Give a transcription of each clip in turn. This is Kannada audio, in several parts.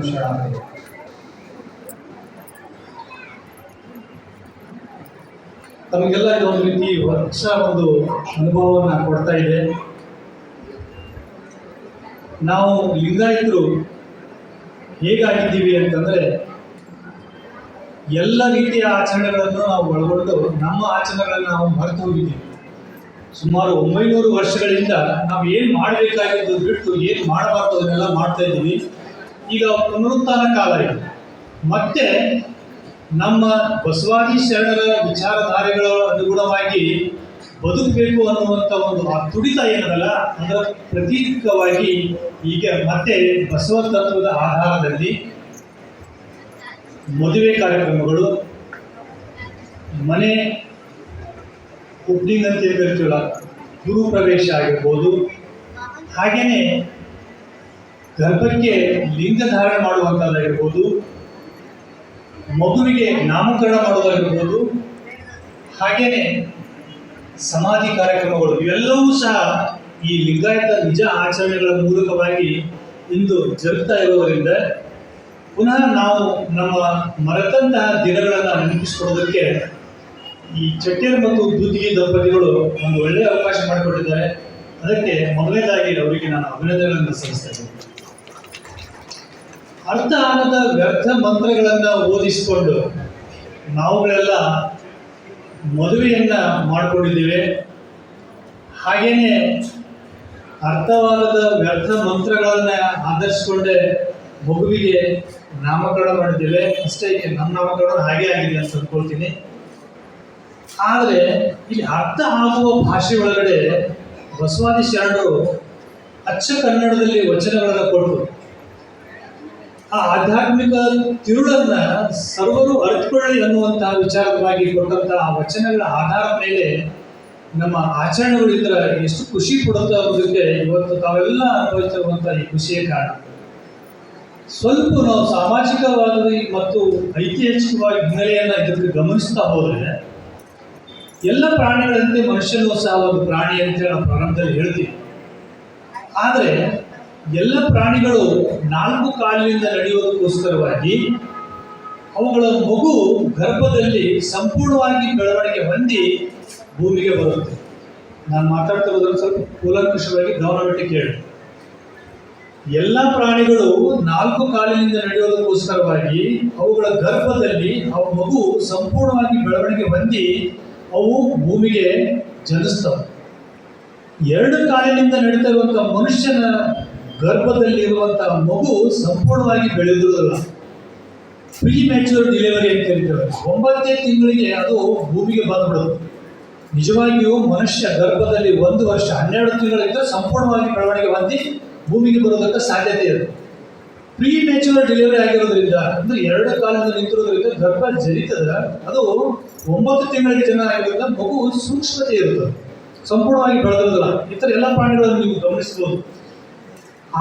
ಶರಣಾರ್ಥಿ. ತಮಗೆಲ್ಲ ಒಂದು ರೀತಿ ಹೊಸ ಒಂದು ಅನುಭವವನ್ನು ಕೊಡ್ತಾ ಇದೆ. ನಾವು ಲಿಂಗಾಯತರು ಹೇಗಾಗಿದ್ದೀವಿ ಅಂತಂದರೆ, ಎಲ್ಲ ರೀತಿಯ ಆಚರಣೆಗಳನ್ನು ನಾವು ಒಳಗೊಂಡು ನಮ್ಮ ಆಚರಣೆಗಳನ್ನು ನಾವು ಮರೆತು ಹೋಗಿದ್ದೀವಿ. ಸುಮಾರು 900 ವರ್ಷಗಳಿಂದ ನಾವು ಏನು ಮಾಡಬೇಕಾಗಿದ್ದು ಬಿಟ್ಟು ಏನು ಮಾಡಬಾರ್ದು ಅದನ್ನೆಲ್ಲ ಮಾಡ್ತಾ ಇದ್ದೀವಿ. ಈಗ ಪುನರುತ್ಥಾನ ಕಾಲ ಇದೆ. ಮತ್ತೆ ನಮ್ಮ ಬಸವಾದಿ ಶರಣರ ವಿಚಾರಧಾರೆಗಳ ಅನುಗುಣವಾಗಿ ಬದುಕಬೇಕು ಅನ್ನುವಂಥ ಒಂದು ಆ ತುಡಿತ ಏನದಲ್ಲ, ಅದರ ಪ್ರತೀಕವಾಗಿ ಈಗ ಮತ್ತೆ ಬಸವ ತತ್ವದ ಆಧಾರದಲ್ಲಿ ಮದುವೆ ಕಾರ್ಯಕ್ರಮಗಳು, ಮನೆ ಓಪನಿಂಗ್ ಅಂತ ಕರಿತೀವಲ್ಲ, ಗುರು ಪ್ರವೇಶ ಆಗಿರ್ಬೋದು, ಹಾಗೆಯೇ ಗರ್ಭಕ್ಕೆ ಲಿಂಗ ಧಾರಣೆ ಮಾಡುವಂಥದ್ದಾಗಿರ್ಬೋದು, ಮಗುವಿಗೆ ನಾಮಕರಣ ಮಾಡೋದಾಗಿರ್ಬೋದು, ಹಾಗೆಯೇ ಸಮಾಧಿ ಕಾರ್ಯಕ್ರಮಗಳು, ಇವೆಲ್ಲವೂ ಸಹ ಈ ಲಿಂಗಾಯತ ನಿಜ ಆಚರಣೆಗಳ ಮೂಲಕವಾಗಿ ಇಂದು ಜರುಗ್ತಾ ಇರೋದರಿಂದ ಪುನಃ ನಾವು ನಮ್ಮ ಮರೆತಂತಹ ದಿನಗಳನ್ನು ನೆನಪಿಸಿಕೊಳ್ಳೋದಕ್ಕೆ ಈ ಚಟ್ಟೇರ್ ಮತ್ತು ದೂದಿಗೆ ದಂಪತಿಗಳು ಒಂದು ಒಳ್ಳೆಯ ಅವಕಾಶ ಮಾಡಿಕೊಟ್ಟಿದ್ದಾರೆ. ಅದಕ್ಕೆ ಮೊದಲನೇದಾಗಿ ಅವರಿಗೆ ನಾನು ಅಭಿನಂದನೆಗಳನ್ನು ಸಲ್ಲಿಸ್ತಾ ಇದ್ದೀನಿ. ಅರ್ಥ ಆಗದ ವ್ಯರ್ಥ ಮಂತ್ರಗಳನ್ನು ಓದಿಸಿಕೊಂಡು ನಾವುಗಳೆಲ್ಲ ಮದುವೆಯನ್ನು ಮಾಡಿಕೊಂಡಿದ್ದೇವೆ. ಹಾಗೆಯೇ ಅರ್ಥವಾಗದ ವ್ಯರ್ಥ ಮಂತ್ರಗಳನ್ನು ಆಧರಿಸಿಕೊಂಡೇ ಮಗುವಿಗೆ ನಾಮಕರಣ ಮಾಡಿದ್ದೇವೆ. ಅಷ್ಟೇ, ನಮ್ಮ ನಾಮಕರಣ ಹಾಗೆ ಆಗಿದೆ ಅಂತ ಅಂದ್ಕೊಳ್ತೀನಿ. ಆದರೆ ಇಲ್ಲಿ ಅರ್ಥ ಆಗುವ ಭಾಷೆ ಒಳಗಡೆ ಬಸವಾದಿ ಶರಣರು ಅಚ್ಚ ಕನ್ನಡದಲ್ಲಿ ವಚನಗಳನ್ನು ಕೊಟ್ಟು ಆ ಆಧ್ಯಾತ್ಮಿಕ ತಿರುಳನ್ನ ಸರ್ವರು ಅರ್ಥಕೊಳ್ಳಿ ಅನ್ನುವಂತಹ ವಿಚಾರವಾಗಿ ಕೊಟ್ಟಂತಹ ಆ ವಚನಗಳ ಆಧಾರದ ಮೇಲೆ ನಮ್ಮ ಆಚರಣೆಗಳಿಂದ ಎಷ್ಟು ಖುಷಿ ಕೊಡುತ್ತೆ ಅನ್ನೋದಕ್ಕೆ ಇವತ್ತು ತಾವೆಲ್ಲ ಅನುಭವಿಸಿರುವಂತಹ ಈ ಖುಷಿಯ ಕಾರಣ. ಸ್ವಲ್ಪ ನಾವು ಸಾಮಾಜಿಕವಾಗಿ ಮತ್ತು ಐತಿಹಾಸಿಕವಾಗಿ ಹಿನ್ನೆಲೆಯನ್ನು ಇದಕ್ಕೆ ಗಮನಿಸ್ತಾ ಹೋದರೆ, ಎಲ್ಲ ಪ್ರಾಣಿಗಳಂತೆ ಮನುಷ್ಯನೂ ಸಹ ಒಂದು ಪ್ರಾಣಿ ಅಂತ ನಾವು ಪ್ರಾರಂಭದಲ್ಲಿ ಹೇಳ್ತೀವಿ. ಆದರೆ ಎಲ್ಲ ಪ್ರಾಣಿಗಳು 4 ಕಾಲಿನಿಂದ ನಡೆಯುವುದಕ್ಕೋಸ್ಕರವಾಗಿ ಅವುಗಳ ಮಗು ಗರ್ಭದಲ್ಲಿ ಸಂಪೂರ್ಣವಾಗಿ ಬೆಳವಣಿಗೆ ಹೊಂದಿ ಭೂಮಿಗೆ ಬರುತ್ತೆ. ನಾನು ಮಾತಾಡ್ತಿರೋದ್ರಲ್ಲಿ ಸ್ವಲ್ಪ ಕೂಲಂಕಷವಾಗಿ ಗಮನವಿಟ್ಟು ಕೇಳಿ. ಎಲ್ಲ ಪ್ರಾಣಿಗಳು 4 ಕಾಲಿನಿಂದ ನಡೆಯೋದಕ್ಕೋಸ್ಕರವಾಗಿ ಅವುಗಳ ಗರ್ಭದಲ್ಲಿ ಅವು ಮಗು ಸಂಪೂರ್ಣವಾಗಿ ಬೆಳವಣಿಗೆ ಹೊಂದಿ ಅವು ಭೂಮಿಗೆ ಜನಿಸ್ತವೆ. 2 ಕಾಲಿನಿಂದ ನಡೀತಾ ಇರುವಂಥ ಮನುಷ್ಯನ ಗರ್ಭದಲ್ಲಿರುವಂತಹ ಮಗು ಸಂಪೂರ್ಣವಾಗಿ ಬೆಳೆದಿರುವುದಿಲ್ಲ. ಪ್ರೀ ಮ್ಯಾಚೂರ್ ಡಿಲಿವರಿ ಅಂತ ಕರೀತೇವೆ. 9ನೇ ತಿಂಗಳಿಗೆ ಅದು ಭೂಮಿಗೆ ಬಂದ್ಬಿಡೋದು. ನಿಜವಾಗಿಯೂ ಮನುಷ್ಯ ಗರ್ಭದಲ್ಲಿ 1 ವರ್ಷ 12 ತಿಂಗಳಿಂದ ಸಂಪೂರ್ಣವಾಗಿ ಬೆಳವಣಿಗೆ ಹೊಂದಿ ಭೂಮಿಗೆ ಬರೋದಕ್ಕೆ ಸಾಧ್ಯತೆ ಇದೆ. ಪ್ರೀ ಮ್ಯಾಚೂರ್ ಡೆಲಿವರಿ ಆಗಿರೋದ್ರಿಂದ, ಅಂದರೆ 2 ಕಾಲದಿಂದ ನಿಂತಿರೋದ್ರಿಂದ ಗರ್ಭ ಜರಿತದ, ಅದು 9 ತಿಂಗಳಿಗೆ ಜನ ಆಗಿರೋದ್ರಿಂದ ಮಗು ಸೂಕ್ಷ್ಮತೆ ಇರುತ್ತದೆ, ಸಂಪೂರ್ಣವಾಗಿ ಬೆಳೆದಿರೋದಿಲ್ಲ. ಇತರ ಎಲ್ಲ ಪ್ರಾಣಿಗಳನ್ನು ನೀವು ಗಮನಿಸಬಹುದು.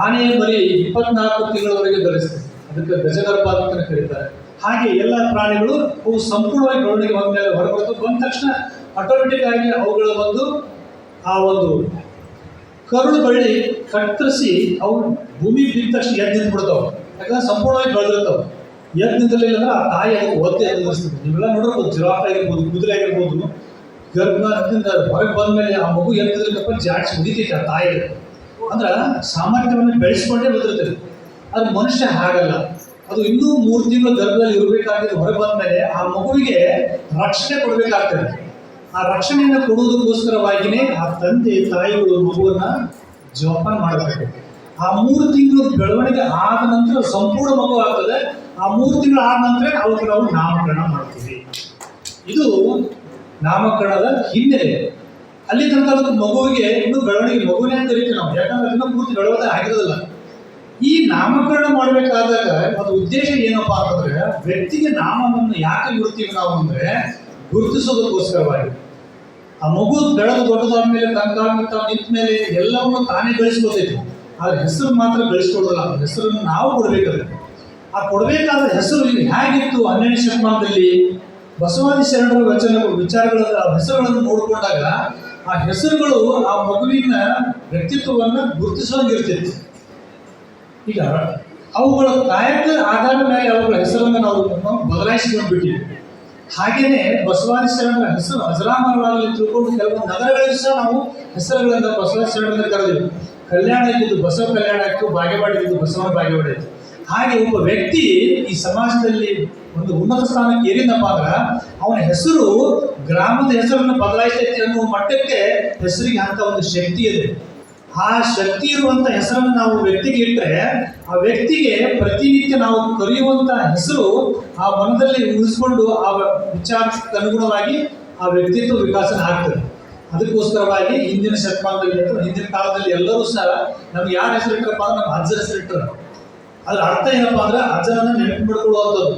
ಆನೆಯ ಮರಿ 24 ತಿಂಗಳವರೆಗೆ ಧರಿಸ್ತದೆ, ಅದಕ್ಕೆ ಗಜಗರ್ಭ ಅಂತ ಕರೀತಾರೆ. ಹಾಗೆ ಎಲ್ಲ ಪ್ರಾಣಿಗಳು ಅವು ಸಂಪೂರ್ಣವಾಗಿ ಬೆಳವಣಿಗೆ ಬಂದ ಮೇಲೆ ಹೊರಬರ್ತವೆ. ಬಂದ ತಕ್ಷಣ ಆಟೋಮೆಟಿಕ್ ಆಗಿ ಅವುಗಳ ಆ ಒಂದು ಕರುಳು ಬಳ್ಳಿ ಕತ್ತರಿಸಿ ಅವು ಭೂಮಿ ಬಿದ್ದ ತಕ್ಷಣ ಎದ್ದು ನಿಂತ್ಬಿಡ್ತಾವೆ. ಯಾಕಂದ್ರೆ ಸಂಪೂರ್ಣವಾಗಿ ಬೆಳೆದಿರ್ತಾವೆ. ಎದ್ದು ನಿಂತಿರಲಿಲ್ಲ ಅಂದ್ರೆ ಆ ತಾಯಿ ಅದಕ್ಕೆ ಒತ್ತೆ ಎದುರಿಸ್ತದೆ. ನೀವೆಲ್ಲ ನೋಡಿರ್ಬೋದು, ಜಿರಾಫ್ ಆಗಿರ್ಬೋದು, ಕುದುರೆ ಆಗಿರ್ಬೋದು, ಗರ್ಭದಿಂದ ಹೊರಗೆ ಬಂದ ಮೇಲೆ ಆ ಮಗು ಎತ್ತಿದ್ರಪ್ಪ ಜಾಡ್ಸಿ ಹೊಡಿತೈತೆ ಆ ತಾಯಿ. ಅಂದ್ರೆ ಸಾಮರ್ಥ್ಯವನ್ನು ಬೆಳೆಸ್ಕೊಂಡೇ ಬಂದಿರ್ತದೆ. ಅದು ಮನುಷ್ಯ ಹಾಗಲ್ಲ. ಅದು ಇನ್ನೂ 3 ತಿಂಗಳು ಗರ್ಭದಲ್ಲಿ ಇರಬೇಕಾಗಿದ್ದು ಹೊರಗೆ ಬಂದ ಮೇಲೆ ಆ ಮಗುವಿಗೆ ರಕ್ಷಣೆ ಕೊಡಬೇಕಾಗ್ತದೆ. ಆ ರಕ್ಷಣೆಯನ್ನು ಕೊಡುವುದಕ್ಕೋಸ್ಕರವಾಗಿಯೇ ಆ ತಂದೆ ತಾಯಿಗಳು ಮಗುವನ್ನು ಜೋಪಾನ ಮಾಡಬೇಕು. ಆ 3 ತಿಂಗಳು ಬೆಳವಣಿಗೆ ಆದ ನಂತರ ಸಂಪೂರ್ಣ ಮಗು ಆಗ್ತದೆ. ಆ 3 ತಿಂಗಳು ಆದ ನಂತರ ನಾವು ನಾಮಕರಣ ಮಾಡ್ತೀವಿ. ಇದು ನಾಮಕರಣದ ಹಿನ್ನೆಲೆ. ಅಲ್ಲಿ ತನಕ ಅದಕ್ಕೆ ಮಗುವಿಗೆ ಇನ್ನೂ ಬೆಳವಣಿಗೆ ಮಗುವಿನೇ ಅಂತ ಕರಿತೀವಿ ನಾವು, ಯಾಕಂದ್ರೆ ಅದನ್ನ ಪೂರ್ತಿ ಬೆಳವಣಿಗೆ ಆಗಿರೋದಿಲ್ಲ. ಈ ನಾಮಕರಣ ಮಾಡಬೇಕಾದಾಗ ಅದು ಉದ್ದೇಶ ಏನಪ್ಪಾ ಅಂತಂದ್ರೆ, ವ್ಯಕ್ತಿಗೆ ನಾಮವನ್ನು ಯಾಕೆ ಇಡ್ತೀವಿ ನಾವು ಅಂದ್ರೆ ಗುರುತಿಸೋದಕ್ಕೋಸ್ಕರವಾಗಿ. ಆ ಮಗು ಬೆಳೆದು ದೊಡ್ಡದಾದ ಮೇಲೆ ತನ್ನ ತಾವು ನಿಂತ ಮೇಲೆ ಎಲ್ಲವನ್ನೂ ತಾನೇ ಬೆಳೆಸ್ಕೊತೈತಿ. ಆದ್ರೆ ಹೆಸರು ಮಾತ್ರ ಬೆಳೆಸ್ಕೊಡೋಲ್ಲ. ಹೆಸರನ್ನು ನಾವು ಕೊಡ್ಬೇಕಾದ್ರೆ ಆ ಕೊಡಬೇಕಾದ ಹೆಸರು ಹೇಗಿತ್ತು 12ನೇ ಶತಮಾನದಲ್ಲಿ ಬಸವಾದಿ ಶರಣರ ವಿಚಾರಗಳ ಹೆಸರುಗಳನ್ನು ನೋಡಿಕೊಂಡಾಗ ಆ ಹೆಸರುಗಳು ಆ ಮಗುವಿನ ವ್ಯಕ್ತಿತ್ವವನ್ನು ಗುರುತಿಸುವಂಗಿರ್ತಿತ್ತು. ಈಗ ಅವುಗಳ ಕಾಯಕ ಆಧಾರದ ಮೇಲೆ ಅವುಗಳ ಹೆಸರನ್ನು ನಾವು ಬದಲಾಯಿಸಿಕೊಂಡ್ಬಿಟ್ಟಿವಿ. ಹಾಗೇನೆ ಬಸವಾದಿ ಶರಣರ ಹೆಸರು ಅಜರಾಮರವಾಗಿ ತಿಳ್ಕೊಂಡು ಕೆಲವೊಂದು ನಗರಗಳಿಗೂ ಸಹ ನಾವು ಹೆಸರುಗಳಿಂದ ಬಸವಾದಿ ಶರಣರನ್ನ ಕರೆದಿವಿ. ಕಲ್ಯಾಣ ಇದ್ದಿದ್ದು ಬಸವ ಕಲ್ಯಾಣ ಆಯಿತು, ಬಾಗೇವಾಡಿ ಇದ್ದು ಬಸವನ ಬಾಗೇವಾಡಿ ಆಯಿತು. ಹಾಗೆ ಒಬ್ಬ ವ್ಯಕ್ತಿ ಈ ಸಮಾಜದಲ್ಲಿ ಒಂದು ಉನ್ನತ ಸ್ಥಾನಕ್ಕೆ ಏರಿದಪ್ಪ ಅಂದ್ರೆ ಅವನ ಹೆಸರು ಗ್ರಾಮದ ಹೆಸರನ್ನು ಬದಲಾಯಿಸೈತಿ ಅನ್ನುವ ಮಟ್ಟಕ್ಕೆ ಹೆಸರಿಗೆ ಅಂತ ಒಂದು ಶಕ್ತಿ ಇದೆ. ಆ ಶಕ್ತಿ ಇರುವಂತ ಹೆಸರನ್ನು ನಾವು ವ್ಯಕ್ತಿಗೆ ಇಟ್ಟರೆ ಆ ವ್ಯಕ್ತಿಗೆ ಪ್ರತಿನಿತ್ಯ ನಾವು ಕರೆಯುವಂತ ಹೆಸರು ಆ ಮನದಲ್ಲಿ ಉಳಿಸ್ಕೊಂಡು ಆ ವಿಚಾರಕ್ಕೆ ಅನುಗುಣವಾಗಿ ಆ ವ್ಯಕ್ತಿತ್ವ ವಿಕಾಸನ ಆಗ್ತದೆ. ಅದಕ್ಕೋಸ್ಕರವಾಗಿ ಹಿಂದಿನ ಶತಮಾನದಲ್ಲಿ ಅಥವಾ ಹಿಂದಿನ ಕಾಲದಲ್ಲಿ ಎಲ್ಲರೂ ಸಹ ನಮ್ಗೆ ಯಾರ ಹೆಸರು ಇಟ್ಟರಪ್ಪ ಅಂದ್ರೆ ನಮ್ಮ ಅಜ್ಜನ ಹೆಸರು ಇಟ್ಟರು. ಅದ್ರ ಅರ್ಥ ಏನಪ್ಪಾ ಅಂದ್ರೆ ಅಜ್ಜನನ್ನ ನೆನಪು ಮಾಡ್ಕೊಳ್ಳುವಂಥದ್ದು.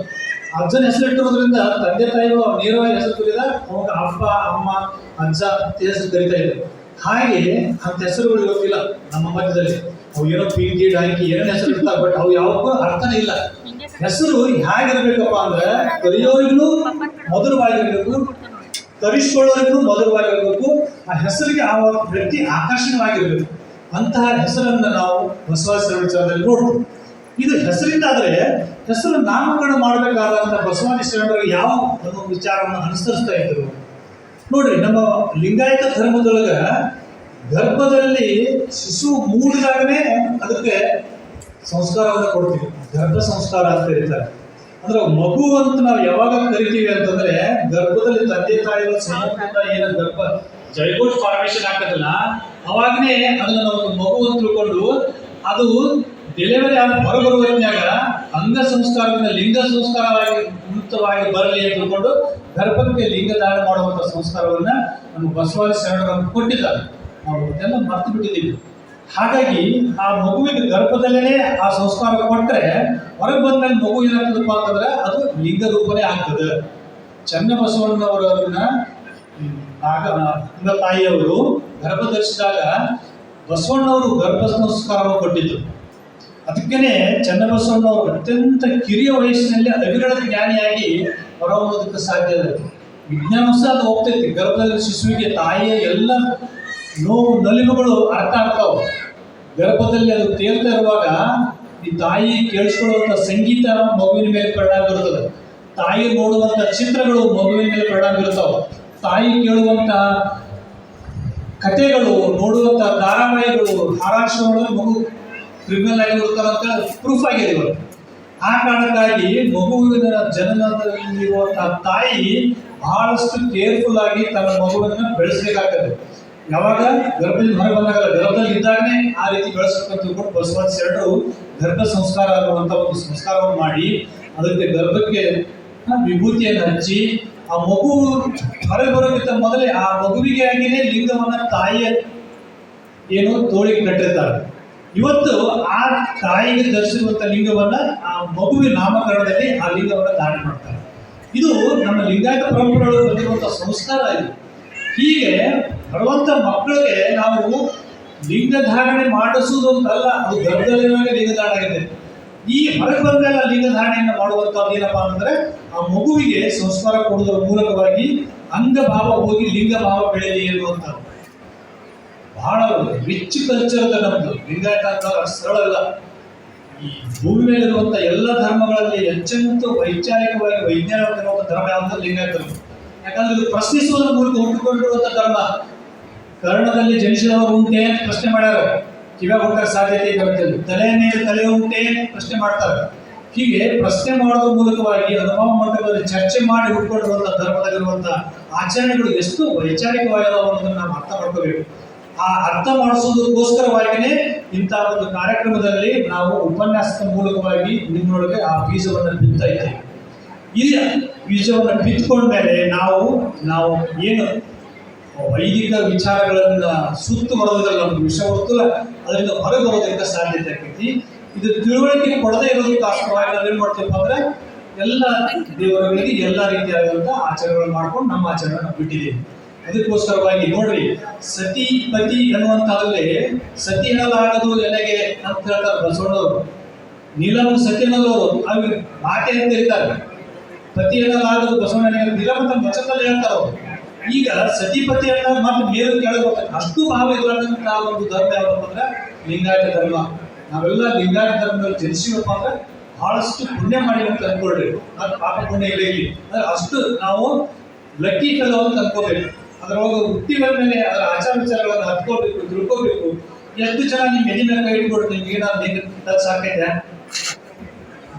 ಅಜ್ಜನ ಹೆಸರು ಇಟ್ಟಿರೋದ್ರಿಂದ ತಂದೆ ತಾಯಿಗಳು ನೇರವಾಗಿ ಹೆಸರು ಕರೀದ ಅವಾಗ ಅಪ್ಪ ಅಮ್ಮ ಅಜ್ಜ ಅಂತ ಹೆಸರು ಕರಿತಾ ಇದ್ರು. ಹಾಗೆ ಅಂತ ಹೆಸರುಗಳು ಇವತ್ತಿಲ್ಲ ನಮ್ಮ ಮಧ್ಯದಲ್ಲಿ. ಅವು ಏನೋ ಪಿಂಕಿ ಡಾಂಕಿ ಏನೇನು ಹೆಸರು ಇರ್ತಾವೆ, ಬಟ್ ಅವು ಯಾವಕ್ಕೂ ಅರ್ಥನೇ ಇಲ್ಲ. ಹೆಸರು ಹೇಗಿರ್ಬೇಕಪ್ಪ ಅಂದ್ರೆ ಕರೆಯೋರಿಗೂ ಮಧುರವಾಗಿರ್ಬೇಕು, ತರಿಸ್ಕೊಳ್ಳೋರಿಗೂ ಮಧುರವಾಗಿರ್ಬೇಕು. ಆ ಹೆಸರಿಗೆ ಆ ವ್ಯಕ್ತಿ ಆಕರ್ಷಣವಾಗಿರ್ಬೇಕು. ಅಂತಹ ಹೆಸರನ್ನು ನಾವು ಬಸವಾದಿ ವಿಚಾರದಲ್ಲಿ ನೋಡ್ತೀವಿ. ಇದು ಹೆಸರಿಂದಾದ್ರೆ ಹೆಸರು ನಾಮಕರಣ ಮಾಡಬೇಕಾದಂತ ಬಸವಾದಿ ಶರಣರು ಯಾವ ಒಂದು ವಿಚಾರವನ್ನು ಅನುಸರಿಸ್ತಾ ಇದ್ರು ನೋಡ್ರಿ. ನಮ್ಮ ಲಿಂಗಾಯತ ಧರ್ಮದೊಳಗ ಗರ್ಭದಲ್ಲಿ ಶಿಶು ಮೂಡಿದಾಗನೇ ಅದಕ್ಕೆ ಸಂಸ್ಕಾರವನ್ನು ಕೊಡ್ತೀವಿ. ಗರ್ಭ ಸಂಸ್ಕಾರ ಅಂತ ಕರೀತಾರೆ. ಅಂದ್ರೆ ಮಗು ಅಂತ ನಾವು ಯಾವಾಗ ಕರಿತೀವಿ ಅಂತಂದ್ರೆ ಗರ್ಭದಲ್ಲಿ ತಂದೆ ತಾಯಿಗಳ ಸಂಬಂಧ ಏನ ಗರ್ಭ ಜೈಗೋಟ್ ಫಾರ್ಮೇಶನ್ ಆಗ್ತದಲ್ಲ ಅವಾಗನೇ ಅದನ್ನ ನಾವು ಮಗು ಅಂತ ತಿಳ್ಕೊಂಡು ಅದು ಡೆಲಿವರಿ ಆದ ಹೊರಬರುವತ್ನಾಗ ಅಂಗ ಸಂಸ್ಕಾರದಿಂದ ಲಿಂಗ ಸಂಸ್ಕಾರವಾಗಿ ಉನ್ನತವಾಗಿ ಬರಲಿ ಅಂತ ತಿಳ್ಕೊಂಡು ಗರ್ಭಕ್ಕೆ ಲಿಂಗ ಧಾರಣ ಮಾಡುವಂಥ ಸಂಸ್ಕಾರವನ್ನ ನಮ್ಮ ಬಸವಾದಿ ಶರಣರು ಕೊಟ್ಟಿದ್ದಾರೆ. ನಾವು ಅದೆಲ್ಲ ಮರ್ತು ಬಿಟ್ಟಿದ್ದೀವಿ. ಹಾಗಾಗಿ ಆ ಮಗುವಿಗೆ ಗರ್ಭದಲ್ಲೇ ಆ ಸಂಸ್ಕಾರ ಕೊಟ್ಟರೆ ಹೊರಗೆ ಬಂದ್ಮೇಲೆ ಮಗು ಏನಾಗ್ತದಪ್ಪ ಅಂತಂದ್ರೆ ಅದು ಲಿಂಗ ರೂಪನೇ ಆಗ್ತದೆ. ಚನ್ನಬಸವಣ್ಣವರನ್ನ ತಾಯಿಯವರು ಗರ್ಭ ಧರಿಸಿದಾಗ ಬಸವಣ್ಣವರು ಗರ್ಭ ಸಂಸ್ಕಾರವನ್ನು ಕೊಟ್ಟಿದ್ದು. ಅದಕ್ಕೇನೆ ಚನ್ನಬಸವಣ್ಣವರು ಅತ್ಯಂತ ಕಿರಿಯ ವಯಸ್ಸಿನಲ್ಲಿ ಅವಿರಳ ಜ್ಞಾನಿಯಾಗಿ ಹೊರಹೊಮ್ಮೋದಕ್ಕೆ ಸಾಧ್ಯ ಇದೆ. ವಿಜ್ಞಾನ ಸಹ ಅದು ಹೋಗ್ತೈತಿ. ಗರ್ಭದಲ್ಲಿ ಶಿಶುವಿಗೆ ತಾಯಿಯ ಎಲ್ಲ ನೋವು ನಲಿವುಗಳು ಅರ್ಥ ಆಗ್ತಾವೆ. ಗರ್ಭದಲ್ಲಿ ಅದು ತೇಲ್ತಾ ಇರುವಾಗ ಈ ತಾಯಿ ಕೇಳಿಸ್ಕೊಳ್ಳುವಂಥ ಸಂಗೀತ ಮಗುವಿನ ಮೇಲೆ ಪರಿಣಾಮ ಬೀರುತ್ತದೆ. ತಾಯಿ ನೋಡುವಂಥ ಚಿತ್ರಗಳು ಮಗುವಿನ ಮೇಲೆ ಪರಿಣಾಮ ಬೀರ್ತಾವೆ. ತಾಯಿ ಕೇಳುವಂಥ ಕಥೆಗಳು, ನೋಡುವಂಥ ಧಾರಾವಾಹಿಗಳು, ಹಾರಾಶ್ರಮಗಳು ಮಗು ಕ್ರಿಮಿನಲ್ ಆಗಿರುತ್ತಾರಂತ ಪ್ರೂಫ್ ಆಗಿದೆ ಇವತ್ತು. ಆ ಕಾರಣಕ್ಕಾಗಿ ಮಗುವಿನ ಜನನದಲ್ಲಿರುವಂತಹ ತಾಯಿ ಬಹಳಷ್ಟು ಕೇರ್ಫುಲ್ ಆಗಿ ತನ್ನ ಮಗುವನ್ನು ಬೆಳೆಸಬೇಕಾಗ್ತದೆ. ಯಾವಾಗ ಗರ್ಭದಿಂದ ಹೊರಗೆ ಬಂದಾಗಲ್ಲ, ಗರ್ಭದಲ್ಲಿ ಇದ್ದಾಗನೇ ಆ ರೀತಿ ಬೆಳೆಸಬೇಕಂತ ತಿಳ್ಕೊಂಡು ಬಸವಾದಿ ಶರಣರು ಗರ್ಭ ಸಂಸ್ಕಾರ ಅನ್ನುವಂಥ ಒಂದು ಸಂಸ್ಕಾರವನ್ನು ಮಾಡಿ ಅದಕ್ಕೆ ಗರ್ಭಕ್ಕೆ ವಿಭೂತಿಯನ್ನು ಹಚ್ಚಿ ಆ ಮಗು ಹೊರಗೆ ಬರೋಕ್ಕಿಂತ ಮೊದಲೇ ಆ ಮಗುವಿಗೆ ಆಗಿನೇ ಲಿಂಗವನ್ನ ತಾಯಿಯ ಏನು ತೋಳಿಗೆ ಕಟ್ಟಿರ್ತಾರೆ. ಇವತ್ತು ಆ ತಾಯಿಗೆ ಧರಿಸಿರುವಂಥ ಲಿಂಗವನ್ನ ಆ ಮಗುವಿನ ನಾಮಕರಣದಲ್ಲಿ ಆ ಲಿಂಗವನ್ನ ಧಾರಣೆ ಮಾಡ್ತಾರೆ. ಇದು ನಮ್ಮ ಲಿಂಗಾಯತ ಪರಂಪರೆಗಳು ಬಂದಿರುವಂಥ ಸಂಸ್ಕಾರ ಇದು. ಹೀಗೆ ಬರುವಂಥ ಮಕ್ಕಳಿಗೆ ನಾವು ಲಿಂಗ ಧಾರಣೆ ಮಾಡಿಸುವುದು ಅಂತಲ್ಲ, ಅದು ಗರ್ಭದಲ್ಲಿರುವಾಗ ಲಿಂಗ ಧಾರಣೆ ಆಗಿದೆ. ಈ ಹೊರಗೆ ಬಂದಾಗ ಲಿಂಗ ಧಾರಣೆಯನ್ನು ಮಾಡುವಂಥದ್ದು ಏನಪ್ಪಾ ಅಂತಂದ್ರೆ ಆ ಮಗುವಿಗೆ ಸಂಸ್ಕಾರ ಕೊಡುವುದರ ಮೂಲಕವಾಗಿ ಅಂಗಭಾವ ಹೋಗಿ ಲಿಂಗ ಭಾವ ಬೆಳೆಯಲಿ ಎನ್ನುವಂಥದ್ದು. ಬಹಳ ರಿಚ್ ಕಲ್ಚರ್ ಅದ ನಮ್ದು. ಲಿಂಗಾಯತ ಅಂತ ಸರಳ ಅಲ್ಲ. ಈ ಭೂಮಿ ಮೇಲಿರುವಂಥ ಎಲ್ಲ ಧರ್ಮಗಳಲ್ಲಿ ಹೆಚ್ಚಂತೂ ವೈಚಾರಿಕವಾಗಿ ವೈಜ್ಞಾನಿಕ ಧರ್ಮ ಯಾವುದು ಲಿಂಗಾಯತ ಧರ್ಮ. ಯಾಕಂದ್ರೆ ಇದು ಪ್ರಶ್ನಿಸುವುದರ ಮೂಲಕ ಹುಟ್ಟುಕೊಂಡಿರುವಂಥ ಧರ್ಮ. ಕರ್ಣದಲ್ಲಿ ಜನಿಸಿದವರು ಉಂಟೆ ಅಂತ ಪ್ರಶ್ನೆ ಮಾಡ್ಯಾರ, ಕಿವ್ಯಾಗ ಹುಟ್ಟಕ್ಕೆ ಸಾಧ್ಯತೆ ಇದೆ. ತಲೆಯ ಮೇಲೆ ತಲೆ ಉಂಟೆ ಅಂತ ಪ್ರಶ್ನೆ ಮಾಡ್ತಾರೆ. ಹೀಗೆ ಪ್ರಶ್ನೆ ಮಾಡೋದ್ರ ಮೂಲಕವಾಗಿ ಅನುಭವ ಮಂಟಪದಲ್ಲಿ ಚರ್ಚೆ ಮಾಡಿ ಹುಟ್ಕೊಂಡಿರುವಂಥ ಧರ್ಮದಲ್ಲಿರುವಂಥ ಆಚರಣೆಗಳು ಎಷ್ಟು ವೈಚಾರಿಕವಾಗಿರೋ ಅನ್ನೋದನ್ನು ನಾವು ಅರ್ಥ ಮಾಡ್ಕೋಬೇಕು. ಆ ಅರ್ಥ ಮಾಡಿಸೋದಕ್ಕೋಸ್ಕರವಾಗಿಯೇ ಇಂಥ ಒಂದು ಕಾರ್ಯಕ್ರಮದಲ್ಲಿ ನಾವು ಉಪನ್ಯಾಸದ ಮೂಲಕವಾಗಿ ನಿಮ್ಮೊಳಗೆ ಆ ಬೀಜವನ್ನು ಬಿತ್ತಾ ಇದ್ದೇವೆ. ಈ ಬೀಜವನ್ನು ಬಿತ್ಕೊಂಡ್ಮೇಲೆ ನಾವು ಏನು ವೈದಿಕ ವಿಚಾರಗಳನ್ನ ಸುತ್ತುವರೋದ್ರಲ್ಲಿ ನಮ್ಗೆ ವಿಷಯ ಹೊರತು ಅದರಿಂದ ಹೊರಗೆ ಬರೋದಕ್ಕೆ ಸಾಧ್ಯತೆ ಆಗ್ತೈತಿ. ಇದು ತಿಳುವಳಿಕೆ ಕೊಡದೇ ಇರೋದಕ್ಕೋಸ್ಕರವಾಗಿ ನಾವೇನು ಮಾಡ್ತೀವಪ್ಪ ಅಂದ್ರೆ ಎಲ್ಲ ದೇವರುಗಳಿಗೆ ಎಲ್ಲ ರೀತಿಯಾದಂಥ ಆಚರಣೆಗಳು ಮಾಡ್ಕೊಂಡು ನಮ್ಮ ಆಚರಣೆ ಬಿಟ್ಟಿದ್ದೀವಿ. ಅದಕ್ಕೋಸ್ಕರವಾಗಿ ನೋಡ್ರಿ, ಸತಿ ಪತಿ ಅನ್ನುವಂಥದ್ರಲ್ಲಿ ಸತಿ ಎನ್ನಲಾಗದು ಎಲೆಗೆ ಅಂತ ಹೇಳ್ತಾರೆ ಬಸವಣ್ಣವರು. ನೀಲಮ ಸತಿ ಅನ್ನೋರು ಅವ್ರು ಮಾತೆ ಅಂತ ಹೇಳ್ತಾರೆ. ಪತಿ ಎನ್ನಲಾಗದು ಬಸವಣ್ಣನಿಗೆ ನೀಲಮಂತ ವಚನದಲ್ಲಿ ಹೇಳ್ತಾರೆ ಅವರು. ಈಗ ಸತಿಪತಿ ಅನ್ನ ಮತ್ತೆ ಮೇಲು ಕೆಳಗೆ ಅಷ್ಟು ಭಾವ ಇರುವಂತಹ ಒಂದು ಧರ್ಮ ಯಾವ್ದಪ್ಪ ಅಂದ್ರೆ ಲಿಂಗಾಯತ ಧರ್ಮ. ನಾವೆಲ್ಲ ಲಿಂಗಾಯತ ಧರ್ಮದಲ್ಲಿ ಜನಿಸಿವಪ್ಪ ಅಂದ್ರೆ ಬಹಳಷ್ಟು ಪುಣ್ಯ ಮಾಡಿ ಅಂತ ಅನ್ಕೊಳ್ರಿ. ಅದು ಪಾಪ ಪುಣ್ಯ ಇಲ್ಲ ಇಲ್ಲಿ ಅಂದ್ರೆ ಅಷ್ಟು ನಾವು ಲಕ್ಕಿ ಫೆಲೋ ಅಂತ ಅನ್ಕೋಬೇಕು. ಅದರೊಳಗೆ ಹುಟ್ಟಿ ಬಂದ್ಮೇಲೆ ಅದರ ಆಚಾರ ವಿಚಾರಗಳನ್ನು ಹತ್ಕೋಬೇಕು, ತಿಳ್ಕೋಬೇಕು. ಎಷ್ಟು ಜನ ನಿಮ್ ಎದಿ ಮೇಲೆ ಕೈ ಇಟ್ಕೊಟ್ಟು ನಿಮ್ಗೆ ಏನಾದ್ರು ಲಿಂಗ ಟಚ್ ಹಾಕೈತೆ?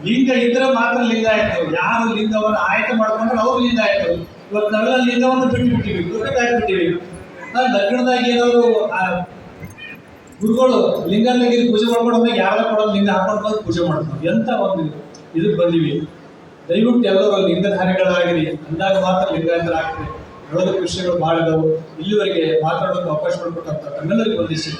ಲಿಂಗ ಇದ್ರೆ ಮಾತ್ರ ಲಿಂಗ ಆಯ್ತು. ಯಾರು ಲಿಂಗವನ್ನು ಆಯ್ಕೆ ಮಾಡ್ಕೊಂಡ್ರೆ ಅವ್ರು ಲಿಂಗ ಆಯ್ತು. ಇವತ್ತು ನಾವೆಲ್ಲ ಲಿಂಗವನ್ನು ಬಿಟ್ಟು ಬಿಟ್ಟಿವಿ, ದುಡ್ಡು ಹಾಕ್ಬಿಟ್ಟಿವಿ. ಲಗ್ನದಾಗ ಏನಾದ್ರು ಗುರುಗಳು ಲಿಂಗನಿಗೆ ಪೂಜೆ ಮಾಡ್ಕೊಂಡು ಯಾರ ಕೊಡೋದು ಲಿಂಗ ಹಾಕೊಂಡು ಬಂದು ಪೂಜೆ ಮಾಡ್ತಾರೆ. ಎಂತ ಒಂದು ಇದಕ್ಕೆ ಬಂದಿವಿ. ದಯವಿಟ್ಟು ಎಲ್ಲರೂ ಲಿಂಗಧಾರಿಗಳಾಗಿರಿ, ಅಂದಾಗ ಮಾತ್ರ ಲಿಂಗಾಯತರ ಆಗ್ತದೆ. ಹೇಳೋದಕ್ಕೆ ವಿಷಯಗಳು ಭಾಳ ಇದಾವೆ. ಇಲ್ಲಿವರೆಗೆ ಮಾತಾಡೋದಕ್ಕೆ ಅವಕಾಶ ಮಾಡಿಕೊಟ್ಟಂತ ತಮ್ಮೆಲ್ಲರಿಗೂ ವಂದಿಸಿ